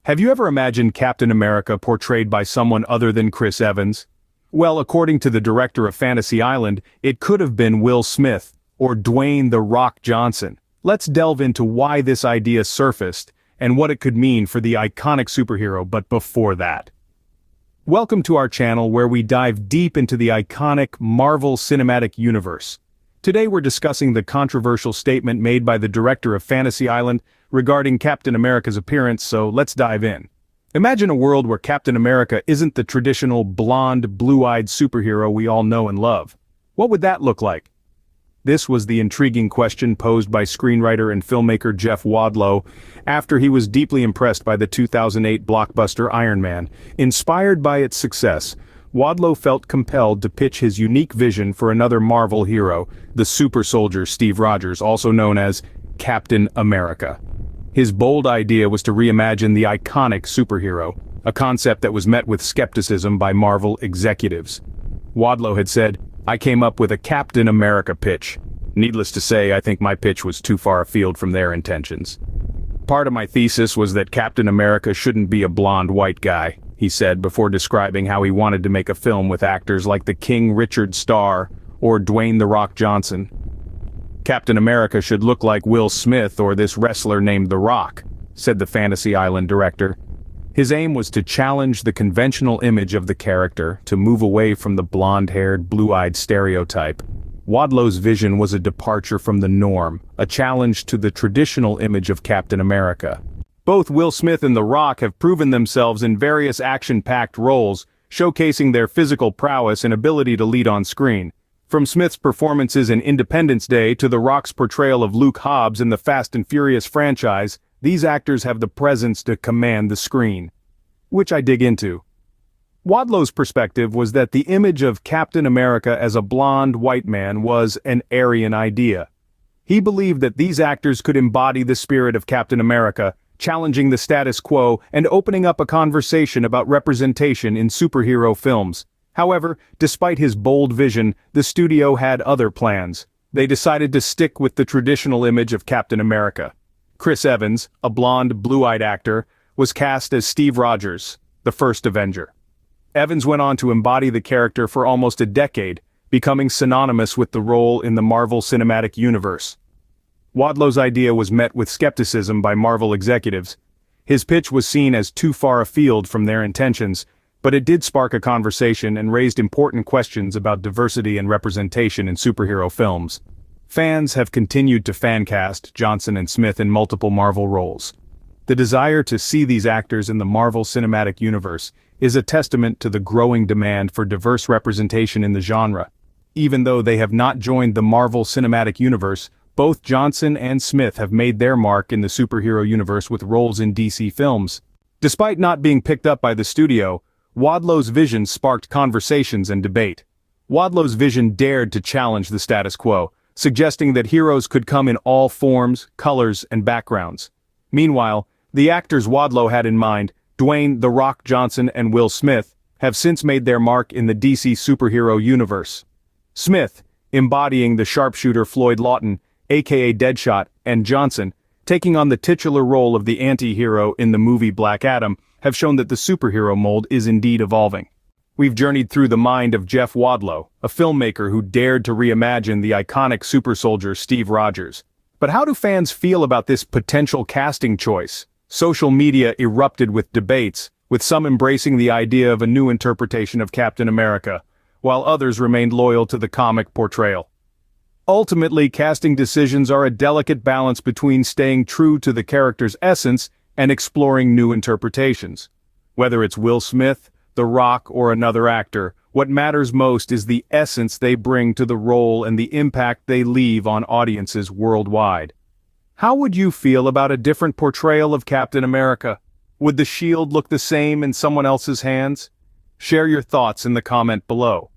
Have you ever imagined Captain America portrayed by someone other than Chris Evans? Well, according to the director of Fantasy Island, it could have been Will Smith or Dwayne "The Rock" Johnson. Let's delve into why this idea surfaced and what it could mean for the iconic superhero, but before that. Welcome to our channel where we dive deep into the iconic Marvel Cinematic Universe. Today we're discussing the controversial statement made by the director of Fantasy Island regarding Captain America's appearance, so let's dive in. Imagine a world where Captain America isn't the traditional blonde, blue-eyed superhero we all know and love. What would that look like? This was the intriguing question posed by screenwriter and filmmaker Jeff Wadlow after he was deeply impressed by the 2008 blockbuster Iron Man. Inspired by its success, Wadlow felt compelled to pitch his unique vision for another Marvel hero, the super soldier Steve Rogers, also known as Captain America. His bold idea was to reimagine the iconic superhero, a concept that was met with skepticism by Marvel executives. Wadlow had said, "I came up with a Captain America pitch. Needless to say, I think my pitch was too far afield from their intentions. Part of my thesis was that Captain America shouldn't be a blonde white guy," he said before describing how he wanted to make a film with actors like the King Richard Starr or Dwayne "The Rock" Johnson. "Captain America should look like Will Smith or this wrestler named The Rock," said the Fantasy Island director. His aim was to challenge the conventional image of the character, to move away from the blonde-haired, blue-eyed stereotype. Wadlow's vision was a departure from the norm, a challenge to the traditional image of Captain America. Both Will Smith and The Rock have proven themselves in various action-packed roles, showcasing their physical prowess and ability to lead on screen. From Smith's performances in Independence Day to The Rock's portrayal of Luke Hobbs in the Fast and Furious franchise, these actors have the presence to command the screen. Which I dig into. Wadlow's perspective was that the image of Captain America as a blonde white man was an Aryan idea. He believed that these actors could embody the spirit of Captain America, challenging the status quo and opening up a conversation about representation in superhero films. However, despite his bold vision, the studio had other plans. They decided to stick with the traditional image of Captain America. Chris Evans, a blonde, blue-eyed actor, was cast as Steve Rogers, the first Avenger. Evans went on to embody the character for almost a decade, becoming synonymous with the role in the Marvel Cinematic Universe. Wadlow's idea was met with skepticism by Marvel executives. His pitch was seen as too far afield from their intentions, but it did spark a conversation and raised important questions about diversity and representation in superhero films. Fans have continued to fancast Johnson and Smith in multiple Marvel roles. The desire to see these actors in the Marvel Cinematic Universe is a testament to the growing demand for diverse representation in the genre. Even though they have not joined the Marvel Cinematic Universe, both Johnson and Smith have made their mark in the superhero universe with roles in DC films. Despite not being picked up by the studio, Wadlow's vision sparked conversations and debate. Wadlow's vision dared to challenge the status quo, suggesting that heroes could come in all forms, colors, and backgrounds. Meanwhile, the actors Wadlow had in mind, Dwayne "The Rock" Johnson and Will Smith, have since made their mark in the DC superhero universe. Smith, embodying the sharpshooter Floyd Lawton, aka Deadshot, and Johnson, taking on the titular role of the anti-hero in the movie Black Adam, have shown that the superhero mold is indeed evolving. We've journeyed through the mind of Jeff Wadlow, a filmmaker who dared to reimagine the iconic super soldier Steve Rogers. But how do fans feel about this potential casting choice? Social media erupted with debates, with some embracing the idea of a new interpretation of Captain America, while others remained loyal to the comic portrayal. Ultimately, casting decisions are a delicate balance between staying true to the character's essence and exploring new interpretations. Whether it's Will Smith, The Rock, or another actor, what matters most is the essence they bring to the role and the impact they leave on audiences worldwide. How would you feel about a different portrayal of Captain America? Would the shield look the same in someone else's hands? Share your thoughts in the comment below.